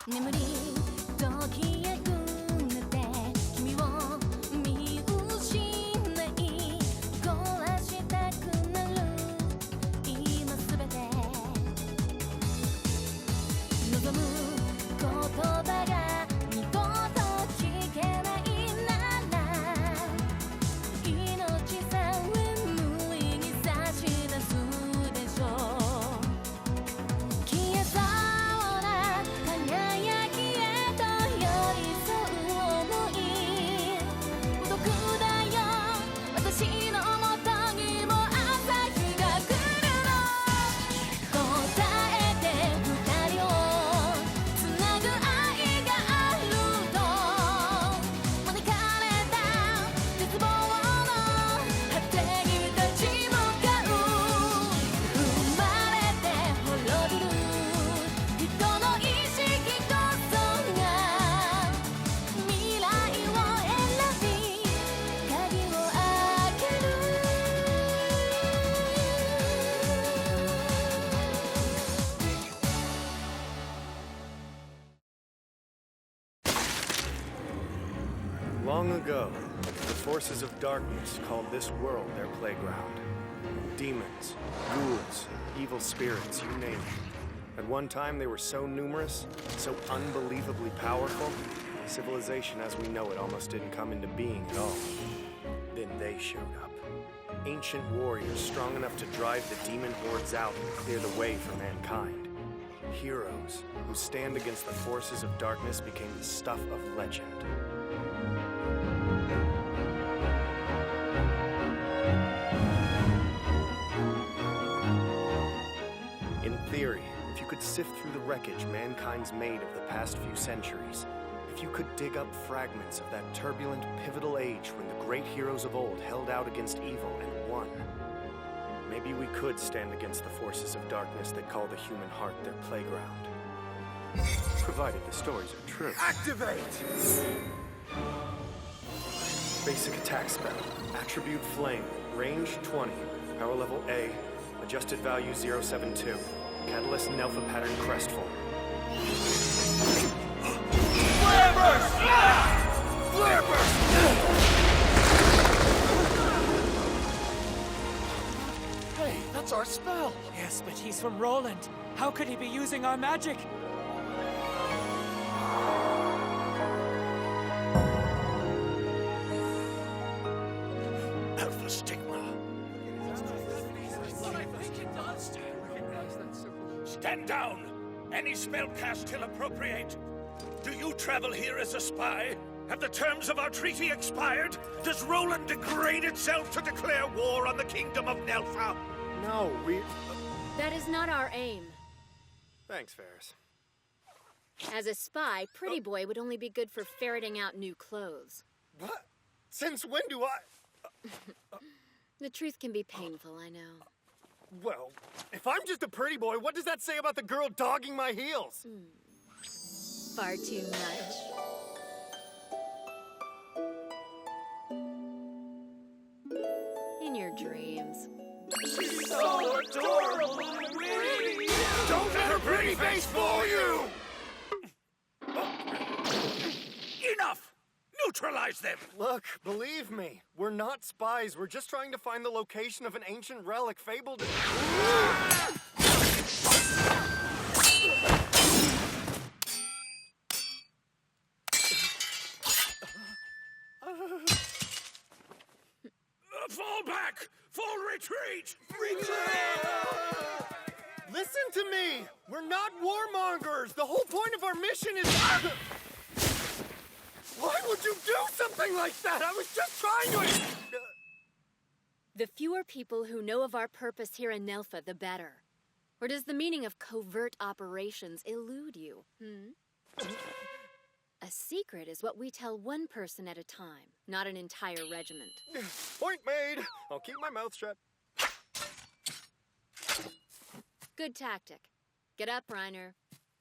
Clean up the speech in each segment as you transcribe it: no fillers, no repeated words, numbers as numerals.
眠り時へくねて君を見失い壊したくなる今すべて望む言葉が二度と聞けないなら命さえ無意に差し出すでしょう消えそうな輝きへと寄り添う想い孤独だよ私のもとにも朝日が来るの答えて二人をつなぐ愛があると招かれた絶望の果てに立ち向かう生まれて滅びる人の意識こそが未来を選び鍵を開けるLong ago, the forces of darkness called this world their playground. Demons, ghouls, evil spirits, you name it. At one time, they were so numerous, so unbelievably powerful, civilization as we know it almost didn't come into being at all. Then they showed up. Ancient warriors strong enough to drive the demon hordes out and clear the way for mankind. Heroes who stand against the forces of darkness became the stuff of legend. In theory, if you could sift through the wreckage mankind's made of the past few centuries, if you could dig up fragments of that turbulent, pivotal age when the great heroes of old held out against evil and won, maybe we could stand against the forces of darkness that call the human heart their playground. Provided the stories are true. Activate! Basic attack spell. Attribute Flame. Range 20. Power level A. Adjusted value 072. Catalyst Nelpha Pattern Crest Form. Flare burst! Flare burst! Hey, that's our spell! Yes, but he's from Roland. How could he be using our magic? Alpha Stigma. Stand down! Any spell cast till appropriate. Do you travel here as a spy? Have the terms of our treaty expired? Does Roland degrade itself to declare war on the kingdom of Nelfa? No, we... That is not our aim. Thanks, Ferris. As a spy, Pretty Boy would only be good for ferreting out new clothes. What? Since when do I... The truth can be painful, I know. Well, if I'm just a pretty boy, what does that say about the girl dogging my heels? Far too much. In your dreams. So adorable and witty! Don't let her pretty face fool you! Enough! Neutralize them! Look, believe me, we're not spies. We're just trying to find the location of an ancient relic fabled... Fall back! Full retreat! Listen to me! We're not warmongers! The whole point of our mission is... Why would you do something like that? I was just trying to... The fewer people who know of our purpose here in Nelfa, the better. Or does the meaning of covert operations elude you? A secret is what we tell one person at a time, not an entire regiment. Point made! I'll keep my mouth shut. Good tactic. Get up, Reiner.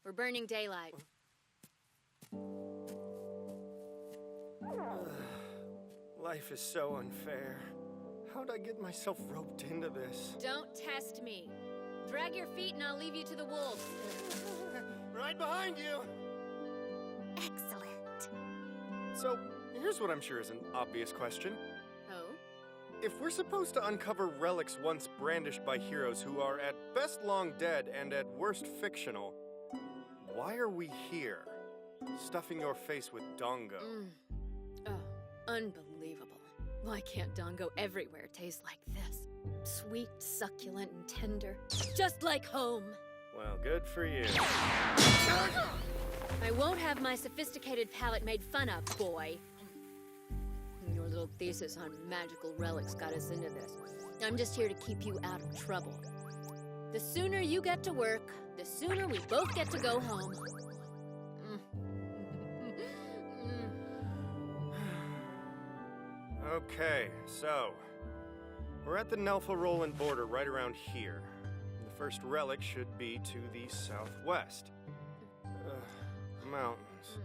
We're burning daylight. Life is so unfair. How'd I get myself roped into this? Don't test me. Drag your feet and I'll leave you to the wolves. Right behind you! So, here's what I'm sure is an obvious question. Oh? If we're supposed to uncover relics once brandished by heroes who are at best long dead and at worst fictional, why are we here? Stuffing your face with Dongo. Oh, unbelievable. Why can't Dongo everywhere taste like this? Sweet, succulent, and tender. Just like home. Well, good for you. I won't have my sophisticated palate made fun of, boy. Your little thesis on magical relics got us into this. I'm just here to keep you out of trouble. The sooner you get to work, the sooner we both get to go home. Okay, so we're at the Nelfa-Roland border right around here. The first relic should be to the southwest. Mountains.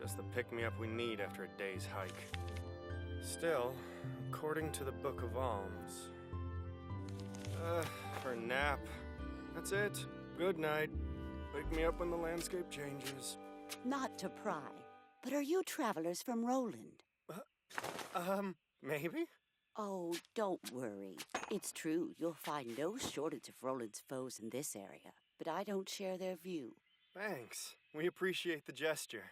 Just the pick-me-up we need after a day's hike. Still, according to the Book of Alms... for a nap. That's it. Good night. Wake me up when the landscape changes. Not to pry, but are you travelers from Roland? Maybe? Oh, don't worry. It's true, you'll find no shortage of Roland's foes in this area, but I don't share their view. Thanks. We appreciate the gesture.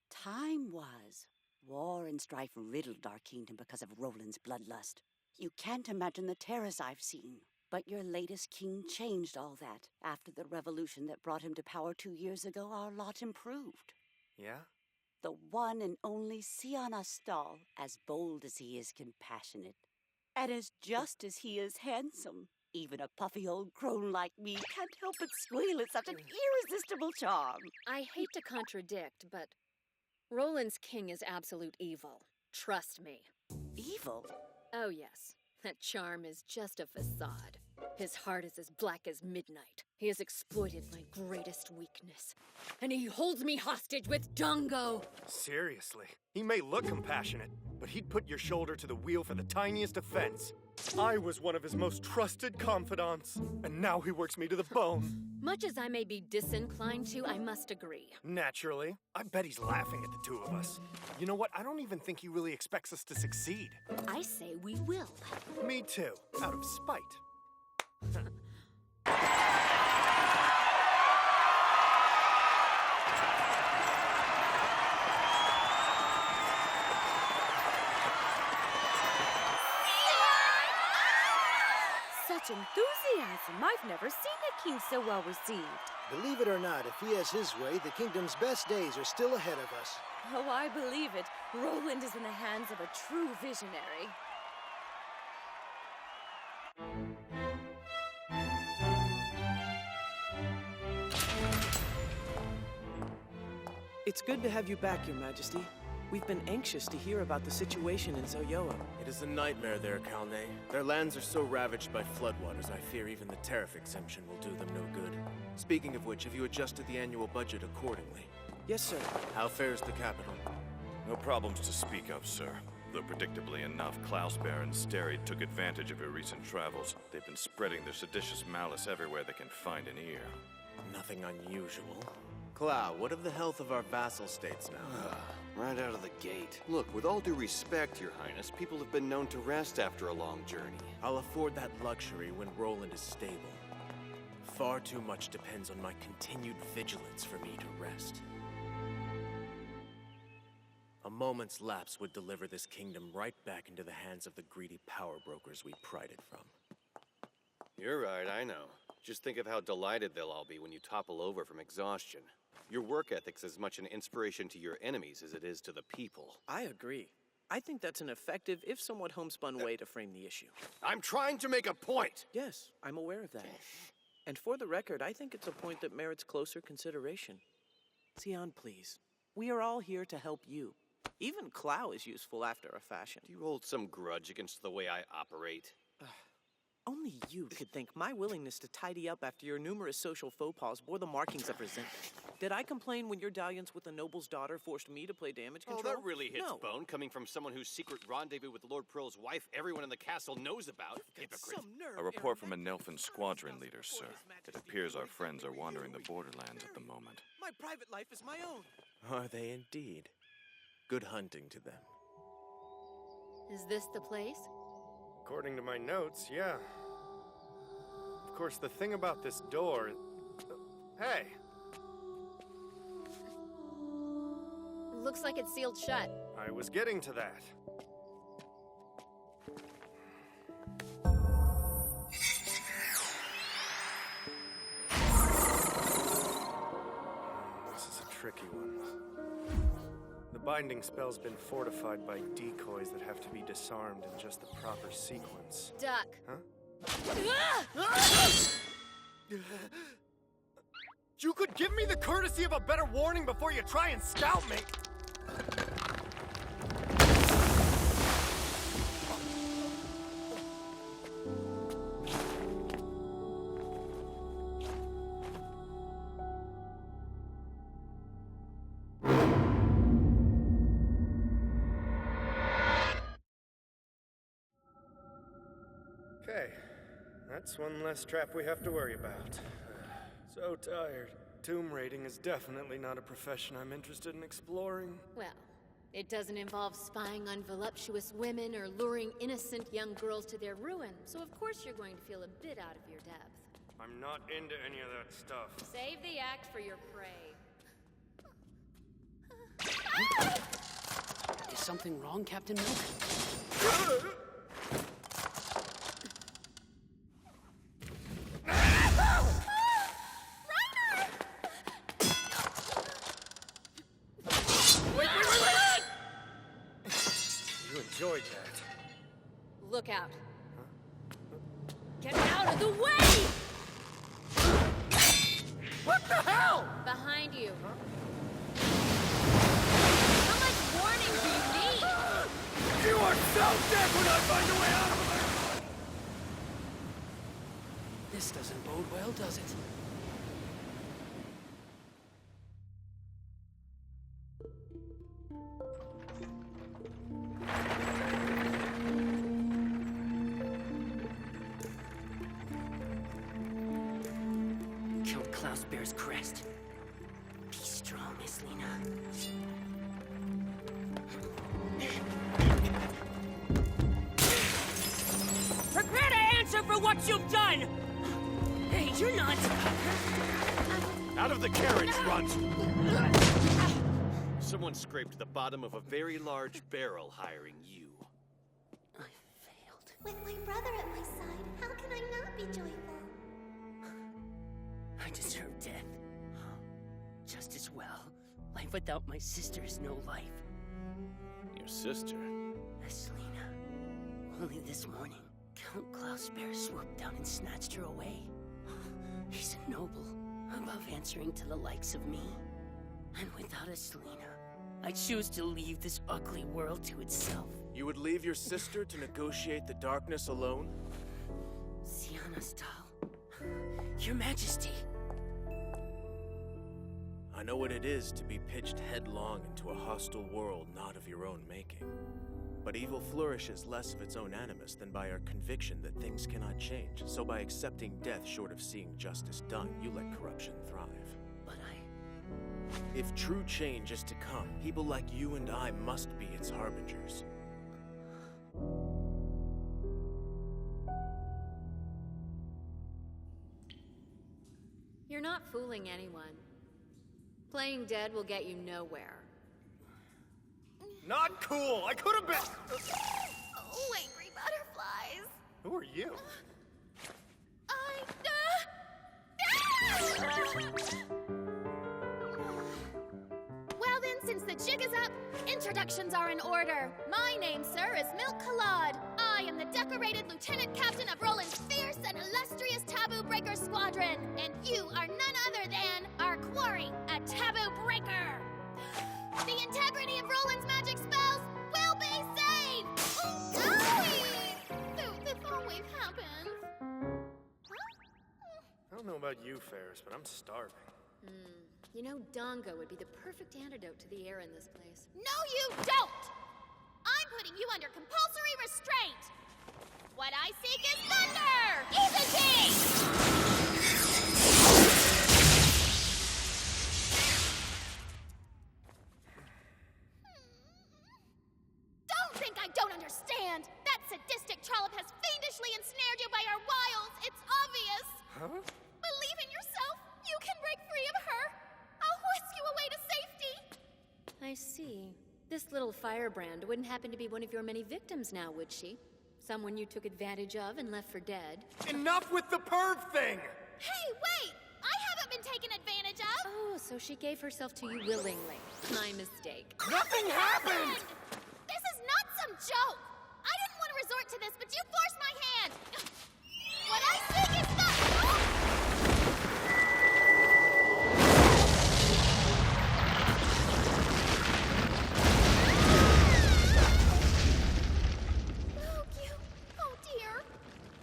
Time was. War and strife riddled our kingdom because of Roland's bloodlust. You can't imagine the terrors I've seen. But your latest king changed all that. After the revolution that brought him to power 2 years ago, our lot improved. Yeah? The one and only Sion Astal, as bold as he is compassionate. And as just as he is handsome. Even a puffy old crone like me can't help but squeal at such an irresistible charm. I hate to contradict, but Roland's king is absolute evil. Trust me. Evil? Oh, yes. That charm is just a facade. His heart is as black as midnight. He has exploited my greatest weakness. And he holds me hostage with Dongo! Seriously. He may look compassionate, but he'd put your shoulder to the wheel for the tiniest offense. I was one of his most trusted confidants, and now he works me to the bone. Much as I may be disinclined to, I must agree. Naturally. I bet he's laughing at the two of us. You know what? I don't even think he really expects us to succeed. I say we will. Me too, out of spite. Such enthusiasm! I've never seen a king so well received. Believe it or not, if he has his way, the kingdom's best days are still ahead of us. Oh, I believe it. Roland is in the hands of a true visionary. It's good to have you back, Your Majesty. We've been anxious to hear about the situation in Zoyoa. It is a nightmare there, Kalne. Their lands are so ravaged by floodwaters, I fear even the tariff exemption will do them no good. Speaking of which, have you adjusted the annual budget accordingly? Yes, sir. How fares the capital? No problems to speak of, sir. Though predictably enough, Klausbear and Sterid took advantage of your recent travels. They've been spreading their seditious malice everywhere they can find an ear. Nothing unusual. Clow, what of the health of our vassal states now? Right out of the gate. Look, with all due respect, Your Highness, people have been known to rest after a long journey. I'll afford that luxury when Roland is stable. Far too much depends on my continued vigilance for me to rest. A moment's lapse would deliver this kingdom right back into the hands of the greedy power brokers we pried it from. You're right, I know. Just think of how delighted they'll all be when you topple over from exhaustion. Your work ethic's as much an inspiration to your enemies as it is to the people. I agree. I think that's an effective, if somewhat homespun way to frame the issue. I'm trying to make a point! Yes, I'm aware of that. And for the record, I think it's a point that merits closer consideration. Sion, please. We are all here to help you. Even Clow is useful after a fashion. Do you hold some grudge against the way I operate? Only you could think my willingness to tidy up after your numerous social faux pas bore the markings of resentment. Did I complain when your dalliance with the noble's daughter forced me to play damage control? Oh, that really hits no. bone, coming from someone whose secret rendezvous with Lord Pearl's wife everyone in the castle knows about. Hypocrite. A report from a Nelfin squadron leader, sir. It appears our friends are wandering the borderlands at the moment. My private life is my own. Are they indeed? Good hunting to them. Is this the place? According to my notes, yeah. Of course, the thing about this door... Hey! Looks like it's sealed shut. I was getting to that. This is a tricky one. The binding spell's been fortified by decoys that have to be disarmed in just the proper sequence. Duck. Huh? You could give me the courtesy of a better warning before you try and scout me! Okay, that's one less trap we have to worry about. So tired. Tomb raiding is definitely not a profession I'm interested in exploring. Well, it doesn't involve spying on voluptuous women or luring innocent young girls to their ruin, so of course you're going to feel a bit out of your depth. I'm not into any of that stuff. Save the act for your prey. Is something wrong, Captain Milk? Enjoyed that. Look out. Get out of the way! What the hell? Behind you. How much warning do you need? You are so dead when I find a way out of there! This doesn't bode well, does it? Killed Klaus Bear's crest. Be strong, Miss Lena. Prepare to answer for what you've done! Hey, you're not... Out of the carriage, Runt! Someone scraped the bottom of a very large barrel hiring you. I failed. With my brother at my side, how can I not be joyful? I deserve death. Just as well. Life without my sister is no life. Your sister? Selena. Only this morning, Count Klaus Bear swooped down and snatched her away. He's a noble, above answering to the likes of me. And without a Selena, I choose to leave this ugly world to itself. You would leave your sister to negotiate the darkness alone? Sianastal. Your Majesty. I know what it is to be pitched headlong into a hostile world not of your own making. But evil flourishes less of its own animus than by our conviction that things cannot change. So by accepting death short of seeing justice done, you let corruption thrive. But If true change is to come, people like you and I must be its harbingers. You're not fooling anyone. Playing dead will get you nowhere. Not cool! I could have been... Oh, angry butterflies! Who are you? Well then, since the jig is up, introductions are in order. My name, sir, is Milk Collard. I am the decorated lieutenant captain of Roland's fierce and illustrious Taboo Breaker Squadron. And you are none other than our quarry, a Taboo Breaker. The integrity of Roland's magic spells will be saved! This always happens. I don't know about you, Ferris, but I'm starving. You know, Dongo would be the perfect antidote to the air in this place. No, you don't! I'm putting you under compulsory restraint! What I seek is thunder! understand. That sadistic trollop has fiendishly ensnared you by her wiles. It's obvious. Huh? Believe in yourself. You can break free of her. I'll whisk you away to safety. I see. This little firebrand wouldn't happen to be one of your many victims now, would she? Someone you took advantage of and left for dead? Enough with the perv thing! Hey, wait! I haven't been taken advantage of! Oh, so she gave herself to you willingly. My mistake. Nothing happened! This is not some joke! I didn't want to resort to this, but you forced my hand! What I seek is the...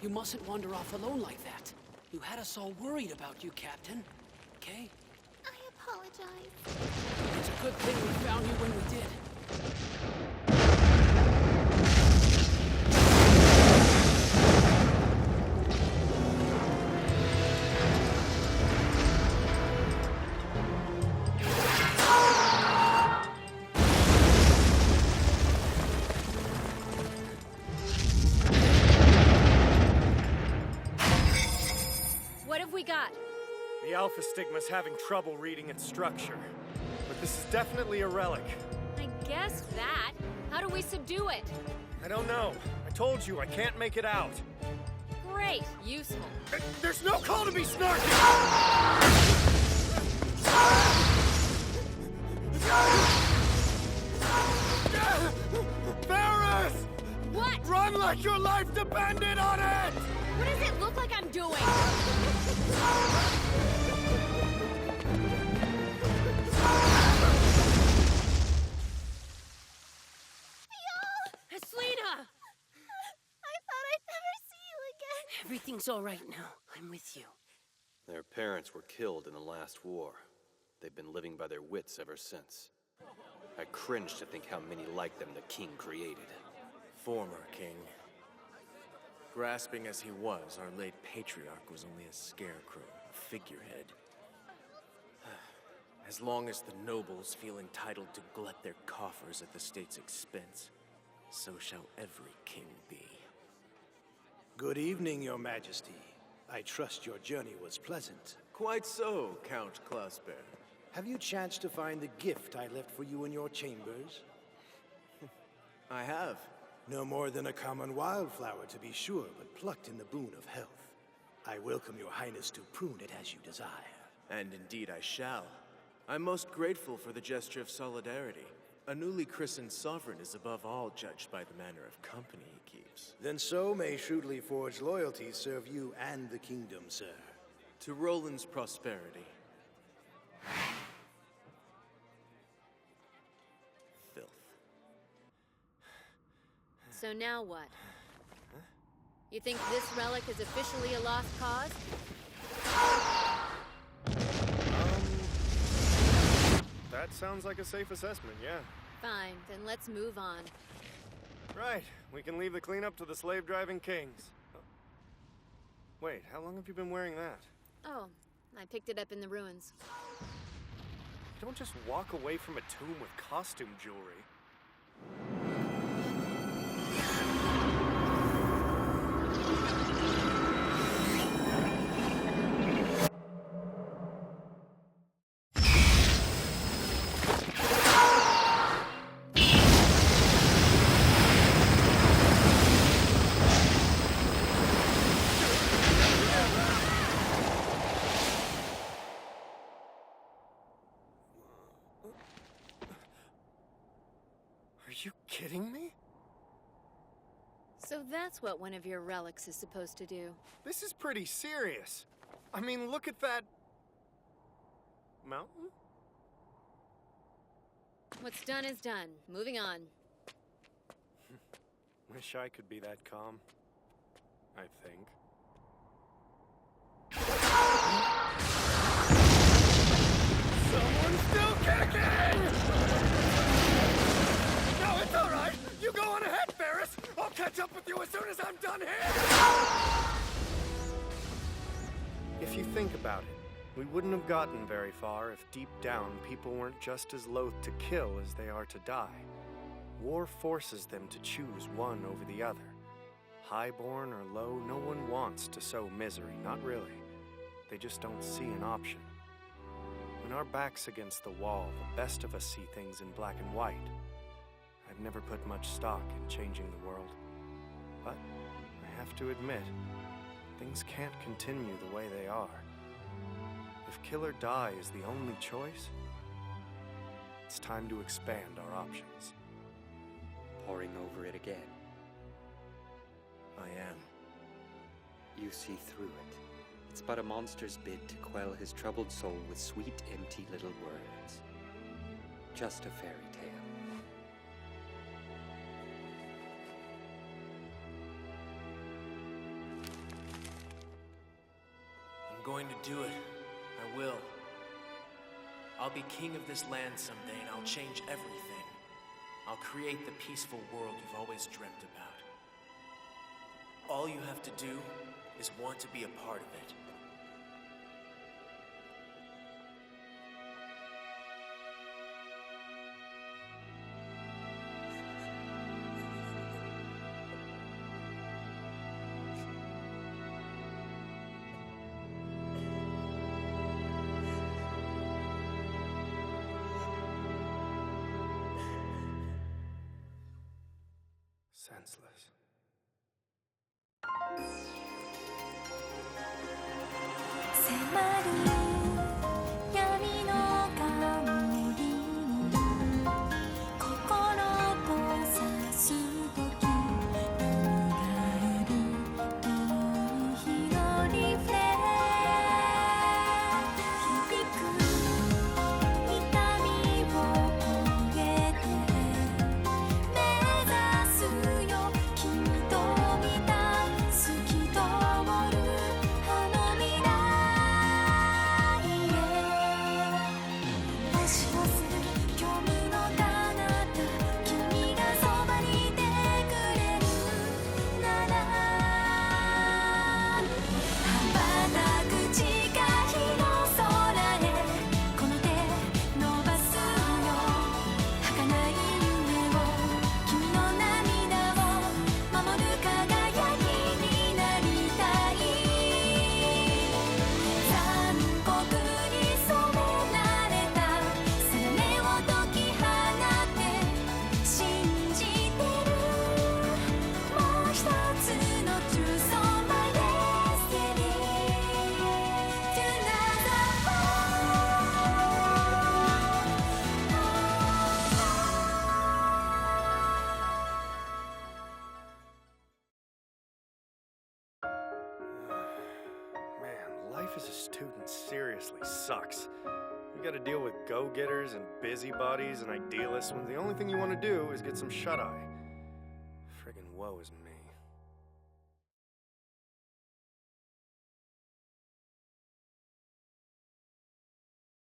You mustn't wander off alone like that. You had us all worried about you, Captain. Okay? I apologize. It's a good thing we found you when we did. What have we got? The Alpha Stigma's having trouble reading its structure. But this is definitely a relic. I guessed that. How do we subdue it? I don't know. I told you, I can't make it out. Great. Useful. There's no call to be snarky! Varys! What? Run like your life depended on it! What does it look like I'm doing? Selena! I thought I'd never see you again. Everything's all right now. I'm with you. Their parents were killed in the last war. They've been living by their wits ever since. I cringe to think how many like them the king created. Former king. Grasping as he was, our late patriarch was only a scarecrow, a figurehead. As long as the nobles feel entitled to glut their coffers at the state's expense, so shall every king be. Good evening, Your Majesty. I trust your journey was pleasant. Quite so, Count Klausbeer. Have you chanced to find the gift I left for you in your chambers? I have. No more than a common wildflower, to be sure, but plucked in the boon of health. I welcome your highness to prune it as you desire. And indeed I shall. I'm most grateful for the gesture of solidarity. A newly christened sovereign is above all judged by the manner of company he keeps. Then so may shrewdly forged loyalty serve you and the kingdom, sir. To Roland's prosperity. Filth. So now what? You think this relic is officially a lost cause? That sounds like a safe assessment, yeah. Fine, then let's move on. Right, we can leave the cleanup to the slave-driving kings. Wait, how long have you been wearing that? Oh, I picked it up in the ruins. You don't just walk away from a tomb with costume jewelry. Are you kidding me? So that's what one of your relics is supposed to do. This is pretty serious. I mean, look at that... mountain? What's done is done. Moving on. Wish I could be that calm. I think. Someone's still kicking! No, it's all right. You go on ahead, Varys. I'll catch up with you as soon as I'm done here. If you think about it, we wouldn't have gotten very far if deep down people weren't just as loath to kill as they are to die. War forces them to choose one over the other. Highborn or low, no one wants to sow misery, not really. They just don't see an option. When our back's against the wall, the best of us see things in black and white. I've never put much stock in changing the world. But I have to admit, things can't continue the way they are. If kill or die is the only choice, it's time to expand our options. Poring over it again. I am. You see through it. It's but a monster's bid to quell his troubled soul with sweet, empty little words. Just a fairy tale. I'm going to do it. I will. I'll be king of this land someday, and I'll change everything. I'll create the peaceful world you've always dreamt about. All you have to do is want to be a part of it. Senseless. Life as a student seriously sucks. You gotta deal with go-getters and busybodies and idealists when the only thing you want to do is get some shut-eye. Friggin' woe is me.